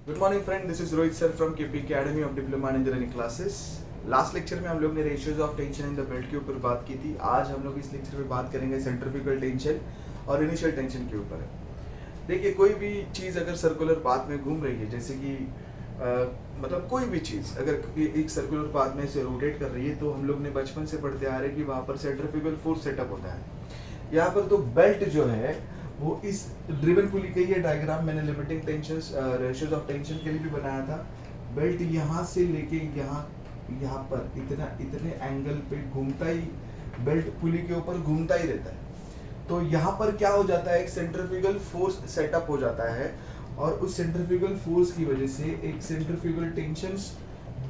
Good morning friend, this is Rohit sir from KP academy of diploma in engineering classes. Last lecture में हम लोग ने ratios of tension in the belt के ऊपर बात की थी। आज हम लोग इस लेक्चर में बात करेंगे सेंट्रीफ्यूगल टेंशन और इनिशियल टेंशन के ऊपर। देखिए, कोई भी चीज़ अगर सर्कुलर पाथ में घूम रही है, जैसे कि मतलब कोई भी चीज़ अगर एक सर्कुलर पाथ में से रोटेट कर रही है, तो हम लोग ने बचपन से पढ़ते आ रहे हैं कि वहाँ पर सेंट्रीफ्यूगल फोर्स सेटअप होता है। यहाँ पर तो बेल्ट जो है वो इस ड्रिवन पुली का ये डायग्राम मैंने limiting tensions ratios of tension के लिए भी बनाया था। बेल्ट यहाँ से लेके यहाँ पर इतने एंगल पे घूमता ही, बेल्ट पुली के ऊपर घूमता ही रहता है। तो यहाँ पर क्या हो जाता है, एक सेंट्रीफ्यूगल फोर्स सेटअप हो जाता है और उस सेंट्रीफ्यूगल फोर्स की वजह से एक सेंट्रीफ्यूगल टेंशंस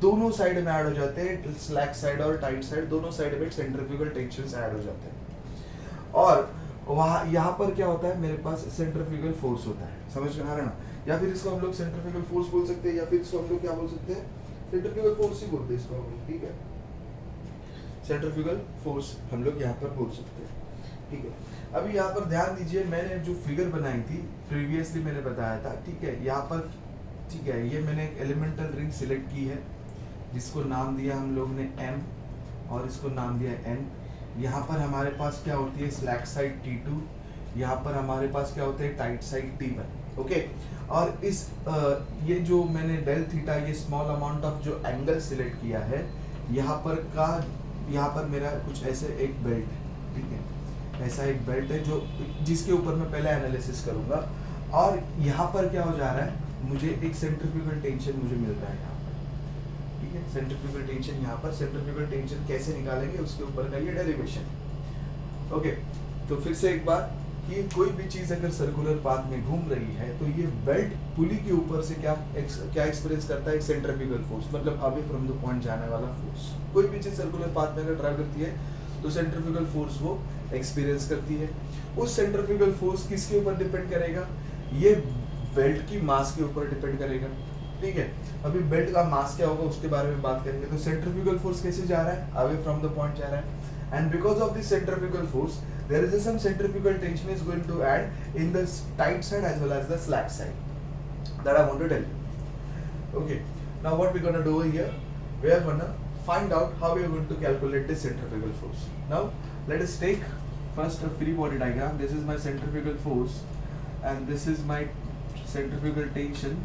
दोनों साइड में ऐड हो जाते हैं। स्लैक साइड और टाइट साइड दोनों साइड में सेंट्रीफ्यूगल टेंशंस ऐड हो जाते हैं। और वहाँ यहाँ पर क्या होता है, मेरे पास सेंट्रीफ्यूगल फोर्स होता है। समझ में आ रहा है ना? या फिर इसको हम लोग सेंट्रीफ्यूगल फोर्स बोल सकते हैं, या फिर इसको हम लोग क्या बोल सकते हैं, सेंट्रीफ्यूगल फोर्स ही बोलते हैं इसको हम लोग। ठीक है, सेंट्रीफ्यूगल फोर्स हम लोग यहाँ पर बोल सकते हैं। ठीक है, अभी यहाँ पर ध्यान दीजिए, मैंने जो फिगर बनाई थी प्रीवियसली मैंने बताया था। ठीक है, यहाँ पर ठीक है, ये मैंने एक एलिमेंटल रिंग सिलेक्ट की है जिसको नाम दिया हम लोग ने M और इसको नाम दिया N। यहाँ पर हमारे पास क्या होती है, स्लैक साइड T2, यहाँ पर हमारे पास क्या होता है, टाइट साइड T1। ओके, और इस ये जो मैंने डेल थीटा, ये स्मॉल अमाउंट ऑफ जो एंगल सिलेक्ट किया है, यहाँ पर मेरा कुछ ऐसे एक बेल्ट है। ठीक है, ऐसा एक बेल्ट है जो जिसके ऊपर मैं पहले एनालिसिस करूंगा। और यहाँ पर क्या हो जा रहा है, मुझे एक सेंट्रीफ्यूगल टेंशन मुझे मिल रहा है यहाँ पर। ठीक है, सेंट्रीफ्यूगल टेंशन, यहाँ पर सेंट्रीफ्यूगल टेंशन कैसे निकालेंगे उसके ऊपर का ये डेरिवेशन। ओके, तो फिर से एक बार कि कोई भी चीज अगर सर्कुलर पाथ में घूम रही है तो ये बेल्ट पुली के ऊपर से क्या एक्सपीरियंस करता है, एक सेंट्रीफ्यूगल फोर्स, मतलब अवे फ्रॉम द पॉइंट जाने वाला फोर्स। कोई भी चीज सर्कुलर पाथ में अगर ट्रैवल करती है तो सेंट्रीफ्यूगल फोर्स वो एक्सपीरियंस करती है। उस सेंट्रीफ्यूगल फोर्स किसके ऊपर डिपेंड करेगा, ये बेल्ट की मास के ऊपर डिपेंड करेगा। ठीक है, अभी बेल्ट का मास क्या होगा उसके बारे में बात करेंगे। तो सेंट्रीफ्यूगल फोर्स कैसे जा रहा है, अवे फ्रॉम द पॉइंट जा रहा है, and because of this centrifugal force there is some centrifugal tension is going to add in the tight side as well as the slack side, that I want to tell you. Okay, now what we're going to do here, we are going to find out how we are going to calculate this centrifugal force. Now let us take first a free body diagram. This is my centrifugal force and this is my centrifugal tension,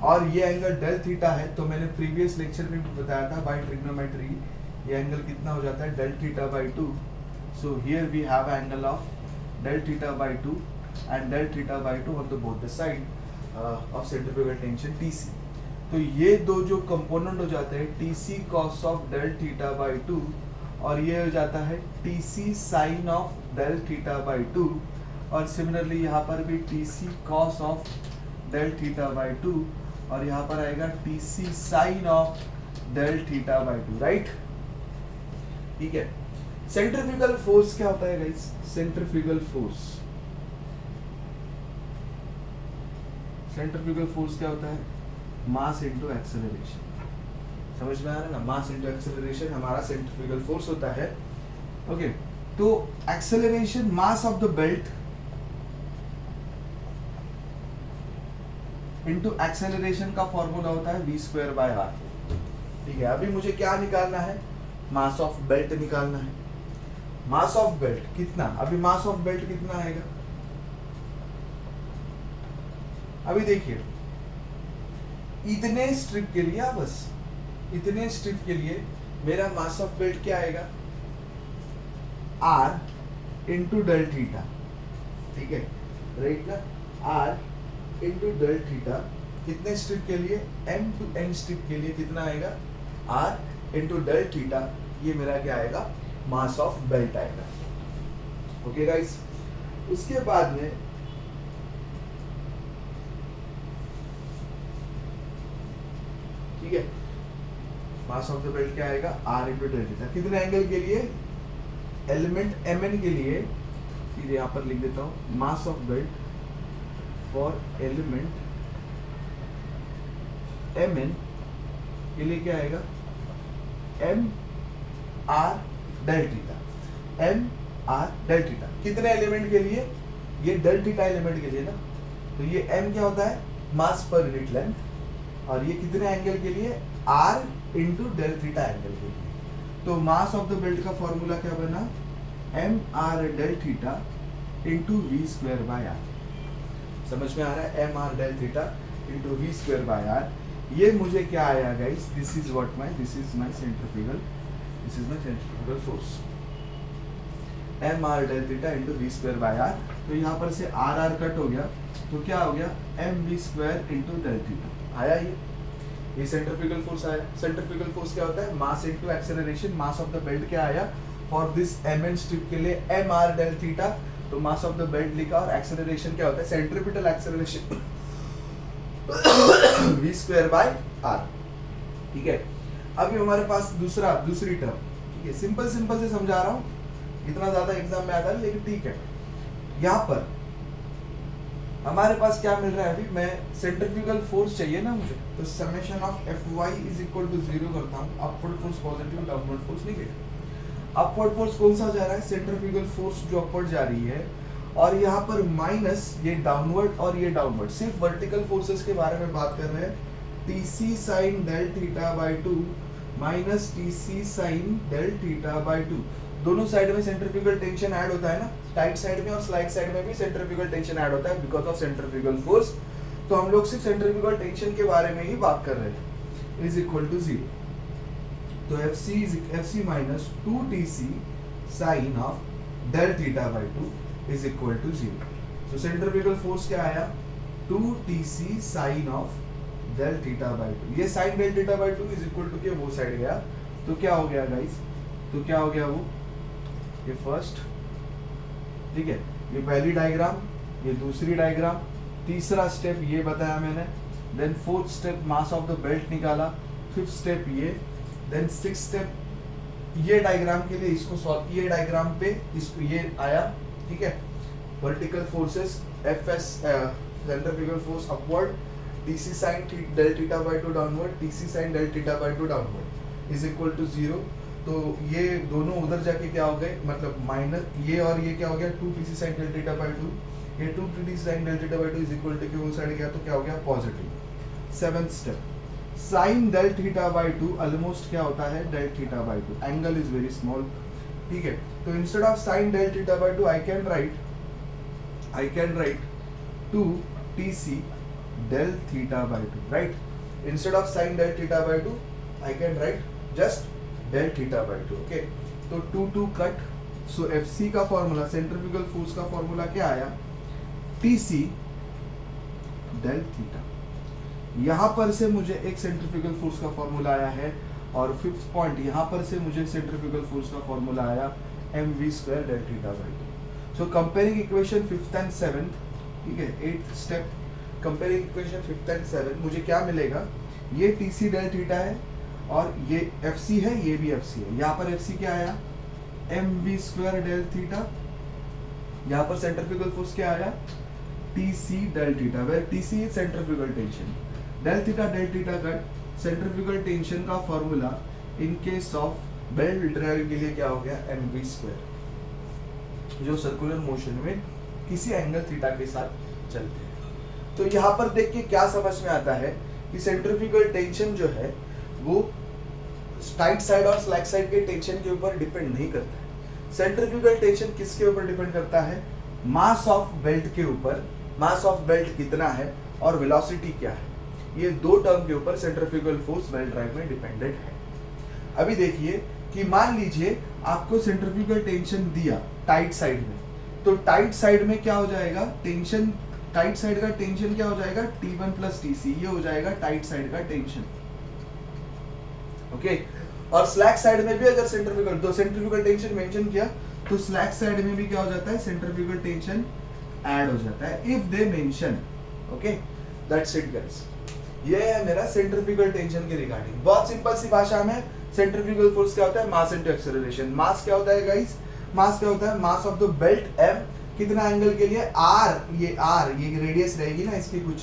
और ये angle del theta है। तो मैंने previous lecture में भी बताया था bye trigonometry ये एंगल कितना हो जाता है, del theta by 2। So here we have angle of del theta by 2 and del theta by 2 on the both the side of centrifugal tension TC. तो ये दो जो कंपोनेंट हो जाते हैं TC cos of del theta by 2 और ये हो जाता है TC sin of del theta by 2, और सिमिलरली यहाँ पर भी TC cos of del theta by 2 और यहाँ पर आएगा TC sin of del theta by 2, right? ठीक है, सेंट्रीफ्यूगल फोर्स क्या होता है गाइस, सेंट्रीफ्यूगल फोर्स क्या होता है, मास इनटू एक्सेलरेशन। समझ में आ रहा है ना, मास इनटू एक्सेलरेशन हमारा सेंट्रीफ्यूगल फोर्स होता है। ओके, तो acceleration, mass of the belt into acceleration का फॉर्मूला होता है v²/r। ठीक है, अभी मुझे क्या निकालना है, मास ऑफ बेल्ट निकालना है। मास ऑफ बेल्ट कितना, अभी मास ऑफ बेल्ट कितना आएगा, अभी देखिए इतने स्ट्रिप के लिए, बस इतने स्ट्रिप के लिए मेरा मास ऑफ बेल्ट क्या आएगा, R इंटू डेल थीटा। ठीक है, राइट ना, R इंटू डेल थीटा कितने स्ट्रिप के लिए, M टू N स्ट्रिप के लिए कितना आएगा, R इंटू डेल थीटा, ये मेरा क्या आएगा, मास ऑफ बेल्ट आएगा। ओके गाइस, उसके बाद में ठीक है, मास ऑफ द बेल्ट क्या आएगा, R इंटू डेल थीटा। कितने एंगल के लिए, एलिमेंट Mn के लिए, सीधे यहाँ पर लिख देता हूँ, mass of belt for element Mn के लिए क्या आएगा, M R del theta, M R del theta. कितने एलिमेंट के लिए, ये डेल थीटा एलिमेंट के लिए ना, तो ये M क्या होता है, मास पर यूनिट लेंथ, और ये कितने एंगल के लिए, r into del theta angle के लिए। तो मास ऑफ द बेल्ट का फॉर्मूला क्या बना, M R del theta into V square by R. समझ में आ रहा है, M R del theta into V square by R. ये मुझे क्या आया guys, this is my centrifugal force, M R del theta into V square by R. तो यहाँ पर से आर आर कट हो गया, तो क्या हो गया, M V square into del theta आया। ये सेंट्रीफ्यूगल फोर्स आया। सेंट्रीफ्यूगल फोर्स क्या होता है, mass into acceleration. Mass of the belt क्या आया for this M N strip के लिए, एम आर डेल थीटा, तो मास ऑफ द बेल्ट लिखा, और एक्सेलरेशन क्या होता है, centripetal acceleration V square by R. ठीक है, अभी हमारे पास दूसरी टर्म, ठीक है, सिंपल से समझा रहा हूँ, इतना ज्यादा एग्जाम में आता है लेकिन ठीक है। यहाँ पर हमारे पास क्या मिल रहा है, अभी मैं सेंट्रीफ्यूगल फोर्स चाहिए ना मुझे, तो summation of F Y is equal to 0 करता हूँ। Upward force positive, downward force negative. Upward force कौन सा जा रहा है, सेंट्रीफ्यूगल फोर्स जो अपवर्ड जा रही है, और यहाँ पर माइनस ये डाउनवर्ड और ये डाउनवर्ड। सिर्फ वर्टिकल फोर्सेस के बारे में बात कर रहे हैं, TC sine del theta by 2 minus TC sine del theta by 2। दोनों साइड में सेंट्रीफ्यूगल टेंशन ऐड होता है ना, टाइट साइड में और स्लाइड साइड में भी सेंट्रीफ्यूगल टेंशन ऐड होता है बिकॉज ऑफ सेंट्रीफ्यूगल फोर्स। तो हम लोग सिर्फ सेंट्रीफ्यूगल टेंशन के बारे में ही बात कर रहे थे, इज इक्वल टू 0। तो FC minus 2TC sine of del theta by 2 is equal to 0। तो सेंट्रीफ्यूगल फोर्स क्या आया, 2TC sine of del theta by 2। ये sine del theta by 2 is equal to के वो साइड गया, तो क्या हो गया गाइस, तो क्या हो गया वो, ये फर्स्ट, ठीक है, ये पहली डायग्राम, ये दूसरी डायग्राम, तीसरा स्टेप ये बताया मैंने, then fourth step mass of the belt निकाला, फिफ्थ स्टेप ये, देन सिक्स्थ स्टेप ये डायग्राम के लिए इसको सॉल्व, ये डायग्राम पे इसको ये आया, ठीक है, vertical forces FS centrifugal force upward, TC sine del theta by 2 downward, TC sine del theta by 2 downward is equal to 0। तो ये दोनों उधर जाके क्या हो गए, मतलब माइनस ये और ये क्या हो गया, 2TC sin del theta by 2, ये 2TC sin del theta by 2 is equal to वो साइड गया, तो क्या हो गया, positive. Seventh step, sin del theta by 2 almost क्या होता है, del theta by 2, angle is very small, ठीक है। तो instead of sin del theta by 2 I can write 2TC del theta by 2, right. Instead of sin del theta by 2 I can write just del theta by 2, okay. तो 2 cut, सो FC का formula, centrifugal force का formula क्या आया, TC del theta. यहां पर से मुझे एक सेंट्रीफ्यूगल फोर्स का फॉर्मूला आया है, और फिफ्थ पॉइंट यहां पर से मुझे सेंट्रीफ्यूगल फोर्स का फॉर्मूला आया M V square del theta by 2। So comparing equation 5th and 7th, ठीक है, 8th step, comparing equation 5th and 7th, मुझे क्या मिलेगा, ये टीसी डेल थीटा है और ये FC है, ये भी FC है। यहाँ पर FC क्या आया, M V square del theta, यहाँ पर सेंट्रीफ्यूगल फोर्स क्या आया, TC del theta, where TC is centrifugal tension, del theta cut, centrifugal tension का formula in case of belt drive के लिए क्या हो गया, एम वी स्क्वायर, जो सर्कुलर मोशन में किसी एंगल थीटा के साथ चलते हैं। तो यहाँ पर देख के क्या समझ में आता है कि सेंट्रीफ्यूगल टेंशन जो है वो टाइट साइड और स्लैक साइड के टेंशन के ऊपर डिपेंड नहीं करता है। सेंट्रीफ्यूगल टेंशन किसके ऊपर डिपेंड करता है, मास ऑफ बेल्ट के ऊपर, मास ऑफ बेल्ट कितना है और वेलोसिटी क्या है, ये दो टर्म के ऊपर सेंट्रीफ्यूगल फोर्स बेल्ट ड्राइव में डिपेंडेंट है। अभी देखिए कि मान लीजिए आपको सेंट्रीफ्यूगल टेंशन दिया टाइट साइड में, तो टाइट साइड में क्या हो जाएगा, टेंशन, टाइट साइड का टेंशन क्या हो जाएगा, T1 प्लस TC, ये हो जाएगा टाइट साइड का टेंशन, ओके। और स्लैक साइड में भी अगर सेंट्रीफ्यूगल टेंशन मेंशन किया, तो स्लैक साइड में भी क्या हो जाता है, सेंट्रीफ्यूगल टेंशन ऐड हो जाता है if they mention, okay. That's it guys, ये है मेरा सेंट्रीफ्यूगल टेंशन के रिगार्डिंग। बहुत सिंपल सी भाषा में सेंट्रीफ्यूगल फोर्स क्या होता है, मास इनटू एक्सेलरेशन। मास क्या होता है गाइस, मास क्या होता है, मास ऑफ द बेल्ट m, कितना एंगल के लिए, r, ये रेडियस रहेगी ना इसकी, कुछ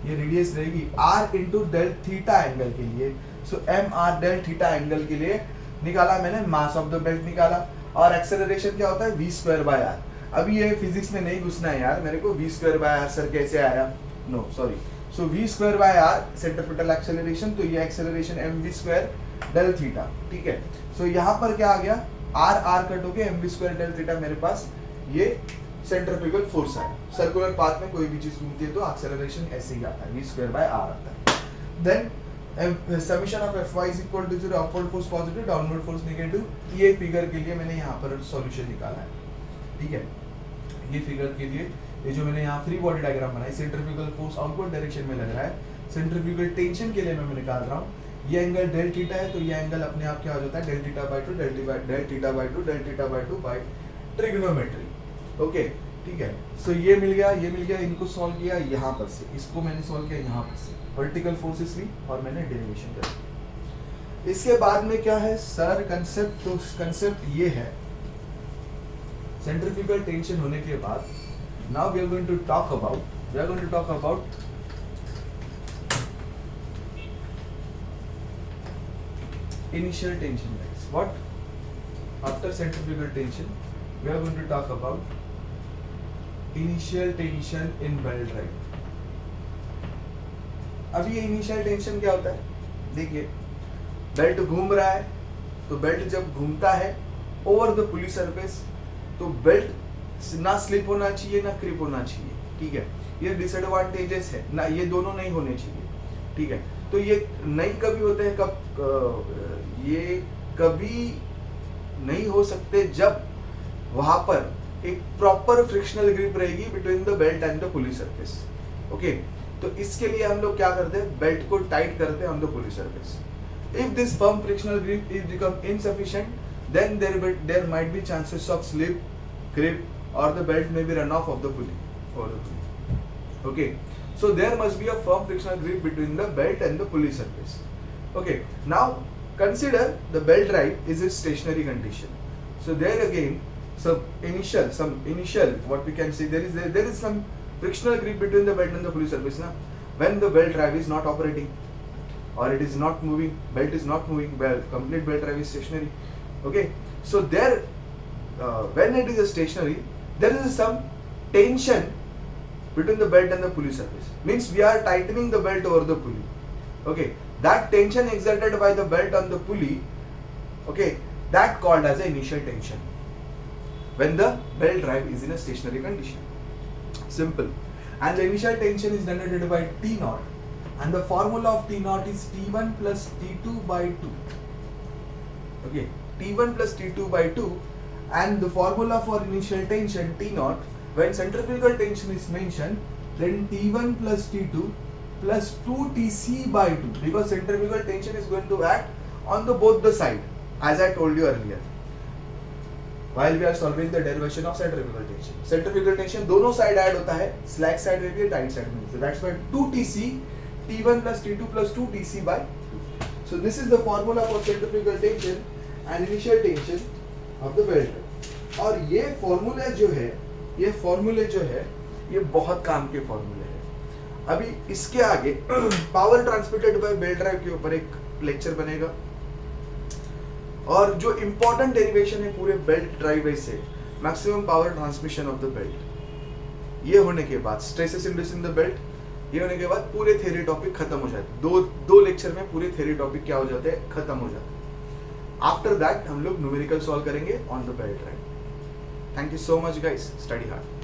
ये रेडियस रहेगी, r into del theta angle के लिए। So M R del theta angle के लिए निकाला मैंने, मास ऑफ द बेल्ट निकाला, और एक्सेलरेशन क्या होता है, v स्क्वायर बाय r। अभी ये फिजिक्स में नहीं घुसना है यार मेरे को, v square by r sir कैसे आया, no sorry, so V square by R centripetal acceleration, तो ये acceleration M V square del theta, ठीक है। सो यहाँ पर क्या आ गया, आर आर कट होके M V square del theta मेरे पास ये सेंट्रीफ्यूगल फोर्स है। सर्कुलर पाथ में कोई भी चीज घूमती है तो एक्सेलरेशन ऐसे ही आता है, वी स्क्वायर बाय आर आता है। Then summation of F Y is equal to 0, upward force positive, downward force negative. ये फिगर के लिए मैंने यहाँ पर सॉल्यूशन निकाला है, ठीक है। ये फिगर के लिए ये जो मैंने यहाँ फ्री बॉडी डायग्राम बनाई, सेंट्रीफ्यूगल फोर्स आउटवर्ड डायरेक्शन में लग रहा है, सेंट्रीफ्यूगल टेंशन के लिए मैं निकाल रहा हूँ। ये एंगल डेल थीटा है, तो ये एंगल अपने आप क्या हो जाता है, del theta by 2 del theta by 2 del theta by 2 by trigonometry, okay, ठीक है। सो ये मिल गया, इनको सॉल्व किया यहाँ पर से, इसको मैंने सॉल्व किया यहाँ पर से, वर्टिकल फोर्सेस ली और मैंने डेरिवेशन कर दी। इसके बाद में क्या है सर कंसेप्ट, तो कंसेप्ट ये है सेंट्रीफ्यूगल टेंशन होने के बाद now we are going to talk about initial tension, guys. What? After centrifugal tension, we are going to talk about initial tension in belt drive. अभी ये initial tension क्या होता है? देखिए, बेल्ट घूम रहा है, तो बेल्ट जब घूमता है ओवर द पुली सरफेस, तो बेल्ट ना स्लिप होना चाहिए ना क्रिप होना चाहिए, ठीक है। ये डिसएडवांटेजेस है ना, ये दोनों नहीं होने चाहिए, ठीक है। तो ये नहीं कभी होते हैं, कब ये कभी नहीं हो सकते जब वहां पर एक प्रॉपर फ्रिक्शनल ग्रिप रहेगी between the belt and the pulley surface, okay. तो इसके लिए हम लोग क्या करते हैं, बेल्ट को टाइट करते हैं on the pulley surface. If this firm frictional grip is become insufficient, then there might be chances of slip, grip, or the belt may be run off of the pulley. Okay, so there must be a firm frictional grip between the belt and the pulley surface. Okay, now consider the belt drive is a stationary condition. So there again, some initial what we can see, there is some frictional grip between the belt and the pulley surface. Now, when the belt drive is not operating or it is not moving, belt is not moving, complete belt drive is stationary. Okay, so there when it is a stationary, there is some tension between the belt and the pulley surface, means we are tightening the belt over the pulley, okay. That tension exerted by the belt on the pulley, okay, that called as a initial tension when the belt drive is in a stationary condition. Simple. And the initial tension is denoted by T naught, and the formula of T naught is T1 plus T2 by 2, okay. T1 plus T2 by 2, and the formula for initial tension T naught, when centrifugal tension is mentioned, then T1 plus T2 plus 2 TC by 2, because centrifugal tension is going to act on the both the side, as I told you earlier while we are solving the derivation of centrifugal tension. Centrifugal tension दोनों side add होता है, slack side में भी tight side में भी, so that's why 2 TC, T1 plus T2 plus 2 TC by 2. So this is the formula for centrifugal tension and initial tension of the belt. और ये फॉर्मूले जो है ये बहुत काम के फॉर्मूले हैं। अभी इसके आगे power transmitted by belt drive के ऊपर एक लेक्चर बनेगा, और जो इंपॉर्टेंट डेरिवेशन है पूरे बेल्ट ड्राइव से, maximum power transmission of the belt, ये होने के बाद stresses induced in the belt, ये होने के बाद पूरे थ्योरी टॉपिक खत्म हो जाते हैं। दो लेक्चर में पूरे थ्योरी टॉपिक क्या हो जाते हैं, खत्म हो जाते हैं। आफ्टर दैट हम लोग न्यूमेरिकल सॉल्व करेंगे on the belt drive. Thank you so much guys, study hard.